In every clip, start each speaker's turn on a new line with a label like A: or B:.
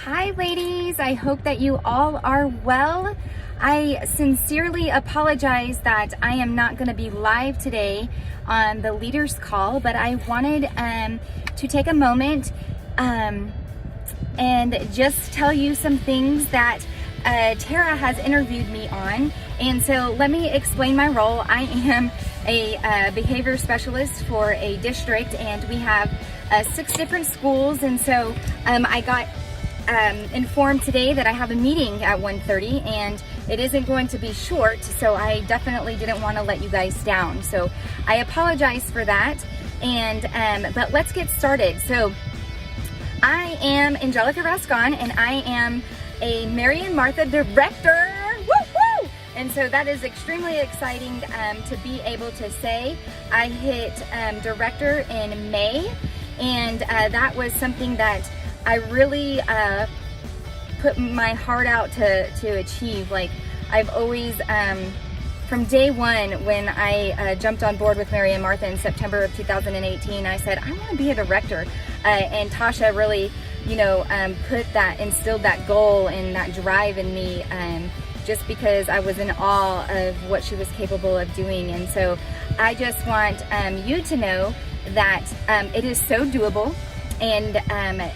A: Hi ladies, I hope that you all are well. I sincerely apologize that I am not going to be live today on the leaders call, but I wanted to take a moment and just tell you some things that Tara has interviewed me on. And so let me explain my role. I am a behavior specialist for a district, and we have 6 different schools. And so I got informed today that I have a meeting at 1:30 and it isn't going to be short, so I definitely didn't want to let you guys down. So I apologize for that. And but let's get started. So I am Angelica Rascon, and I am a Mary and Martha director. Woo-hoo! And so that is extremely exciting to be able to say. I hit director in May, and that was something that I really put my heart out to achieve. Like, I've always, from day one when I jumped on board with Mary and Martha in September of 2018, I said, I want to be a director. And Tasha really, instilled that goal and that drive in me, just because I was in awe of what she was capable of doing. And so I just want you to know that it is so doable, and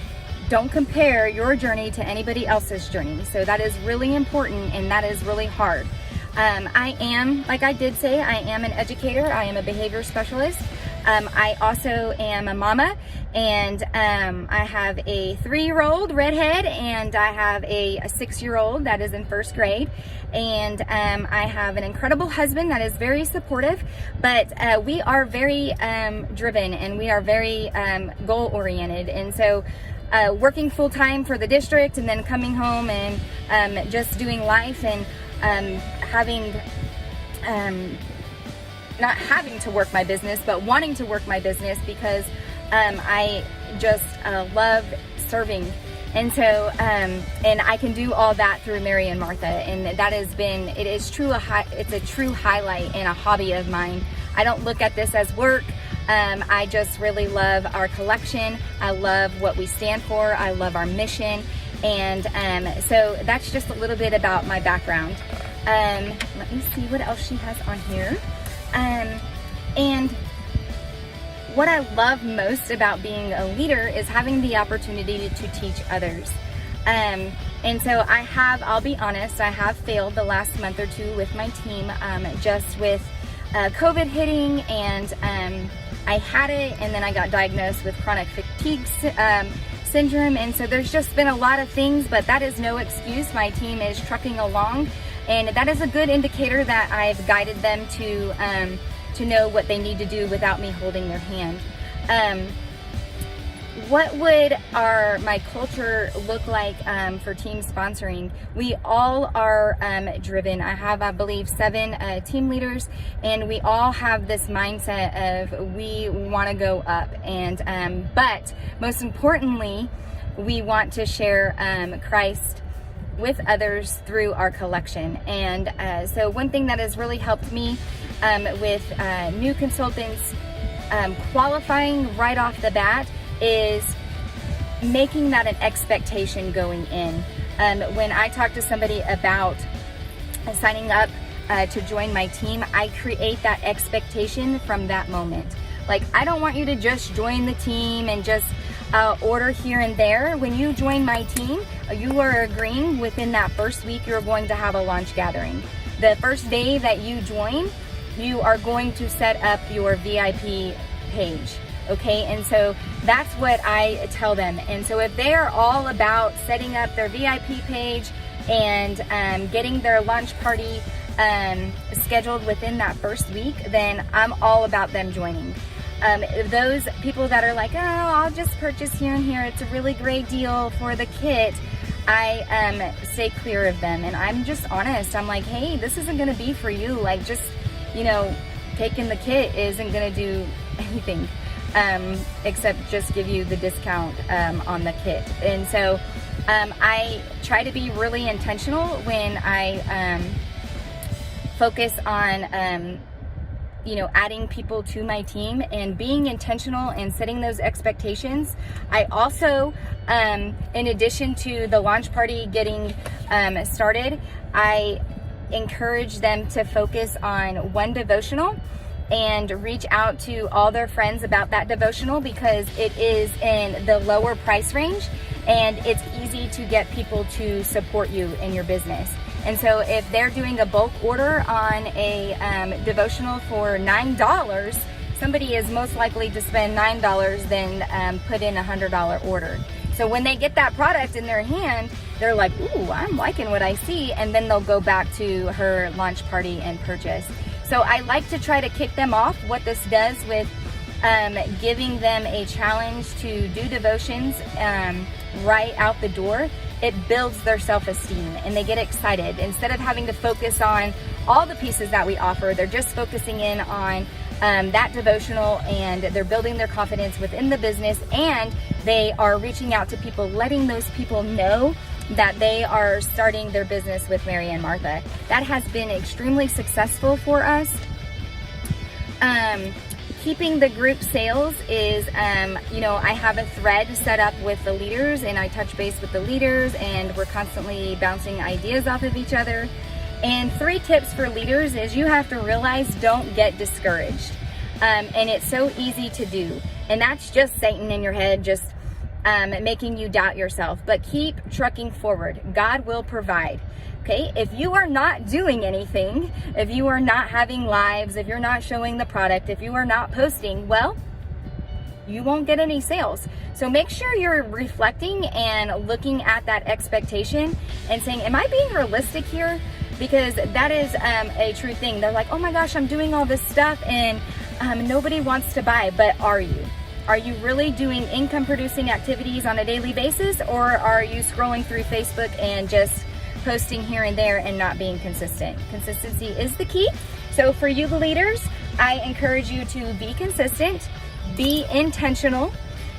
A: don't compare your journey to anybody else's journey. So that is really important, and that is really hard. I am, like I did say, I am an educator. I am a behavior specialist. I also am a mama, and I have a 3-year-old redhead, and I have a 6-year-old that is in 1st grade. And I have an incredible husband that is very supportive, but we are very driven, and we are very goal oriented. And so working full time for the district, and then coming home and just doing life, and having not having to work my business, but wanting to work my business, because I just love serving. And so and I can do all that through Mary and Martha, and that has been, it's a true highlight and a hobby of mine. I don't look at this as work. I just really love our collection. I love what we stand for. I love our mission. And so that's just a little bit about my background. Let me see what else she has on here. And what I love most about being a leader is having the opportunity to teach others. And so I'll be honest, I have failed the last month or 2 with my team, just with COVID hitting, and I had it, and then I got diagnosed with chronic fatigue syndrome. And so there's just been a lot of things, but that is no excuse. My team is trucking along, and that is a good indicator that I've guided them to know what they need to do without me holding their hand. What would my culture look like for team sponsoring? We all are driven. I have, I believe, 7 team leaders, and we all have this mindset of we want to go up. And but most importantly, we want to share Christ with others through our collection. And so one thing that has really helped me with new consultants qualifying right off the bat is making that an expectation going in. When I talk to somebody about signing up to join my team, I create that expectation from that moment. Like, I don't want you to just join the team and just order here and there. When you join my team, you are agreeing within that first week you're going to have a launch gathering. The first day that you join, you are going to set up your VIP page. Okay, and so that's what I tell them. And so if they are all about setting up their VIP page and getting their lunch party scheduled within that first week, then I'm all about them joining. Those people that are like, oh, I'll just purchase here and here, it's a really great deal for the kit, I stay clear of them. And I'm just honest. I'm like, hey, this isn't going to be for you. Like, just, taking the kit isn't going to do anything. Except just give you the discount on the kit. And so I try to be really intentional when I focus on adding people to my team and being intentional and setting those expectations. I also In addition to the launch party getting started, I encourage them to focus on one devotional and reach out to all their friends about that devotional, because it is in the lower price range and it's easy to get people to support you in your business. And so if they're doing a bulk order on a devotional for $9, somebody is most likely to spend $9 than put in a $100 order. So when they get that product in their hand, they're like, ooh, I'm liking what I see. And then they'll go back to her launch party and purchase. So I like to try to kick them off. What this does with giving them a challenge to do devotions right out the door, it builds their self-esteem and they get excited. Instead of having to focus on all the pieces that we offer, they're just focusing in on that devotional, and they're building their confidence within the business, and they are reaching out to people, letting those people know that they are starting their business with Mary and Martha. That has been extremely successful for us. Keeping the group sales is, I have a thread set up with the leaders, and I touch base with the leaders, and we're constantly bouncing ideas off of each other. And 3 tips for leaders is you have to realize, don't get discouraged. And it's so easy to do. And that's just Satan in your head, just making you doubt yourself. But keep trucking forward. God will provide. Okay, if you are not doing anything, if you are not having lives, if you're not showing the product, if you are not posting, well, you won't get any sales. So make sure you're reflecting and looking at that expectation and saying, am I being realistic here? Because that is a true thing. They're like, oh my gosh, I'm doing all this stuff and nobody wants to buy. But are you? Are you really doing income producing activities on a daily basis, or are you scrolling through Facebook and just posting here and there and not being consistent? Consistency is the key. So for you, the leaders, I encourage you to be consistent, be intentional,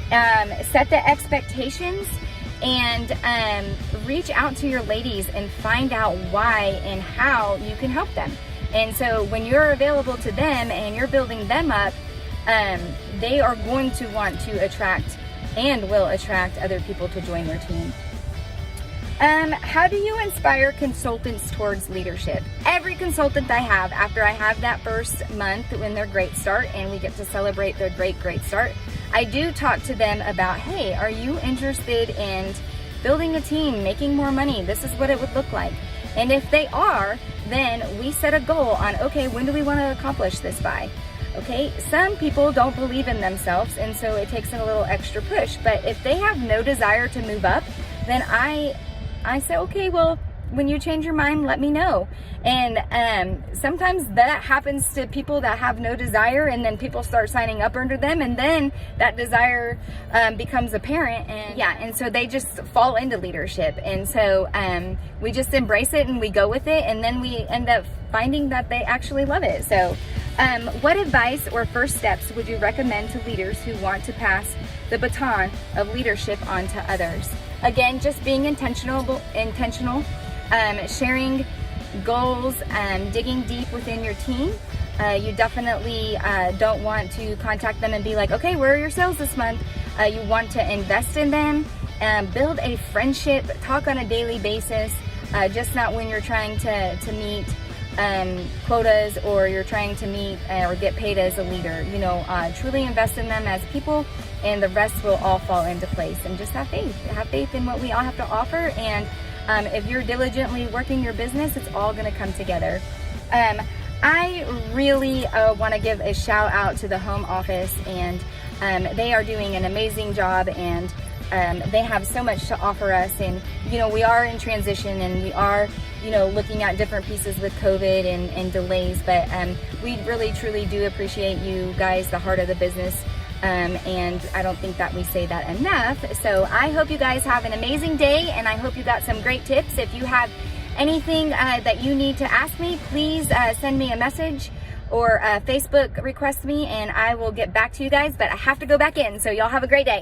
A: set the expectations, and reach out to your ladies and find out why and how you can help them. And so when you're available to them and you're building them up, they are going to want to attract and will attract other people to join their team. How do you inspire consultants towards leadership? Every consultant I have, after I have that first month when they're great start and we get to celebrate their great start, I do talk to them about, hey, are you interested in building a team, making more money? This is what it would look like. And if they are, then we set a goal on, okay, when do we want to accomplish this by? Okay, some people don't believe in themselves, and so it takes a little extra push. But if they have no desire to move up, then I say, okay, well, when you change your mind, let me know. And sometimes that happens to people that have no desire, and then people start signing up under them, and then that desire becomes apparent, and so they just fall into leadership. And so we just embrace it and we go with it, and then we end up finding that they actually love it. So what advice or first steps would you recommend to leaders who want to pass the baton of leadership on to others? Again, just being intentional, sharing goals, digging deep within your team. You definitely don't want to contact them and be like, okay, where are your sales this month? You want to invest in them, build a friendship, talk on a daily basis, just not when you're trying to meet quotas, or you're trying to meet or get paid as a leader. Truly invest in them as people, and the rest will all fall into place. And just have faith in what we all have to offer. And if you're diligently working your business, it's all going to come together. I really want to give a shout out to the home office, and they are doing an amazing job, and they have so much to offer us. And we are in transition, and we are looking at different pieces with COVID and delays, but we really truly do appreciate you guys, the heart of the business, and I don't think that we say that enough. So I hope you guys have an amazing day, and I hope you got some great tips. If you have anything that you need to ask me, please send me a message or Facebook request me, and I will get back to you guys. But I have to go back in, so y'all have a great day.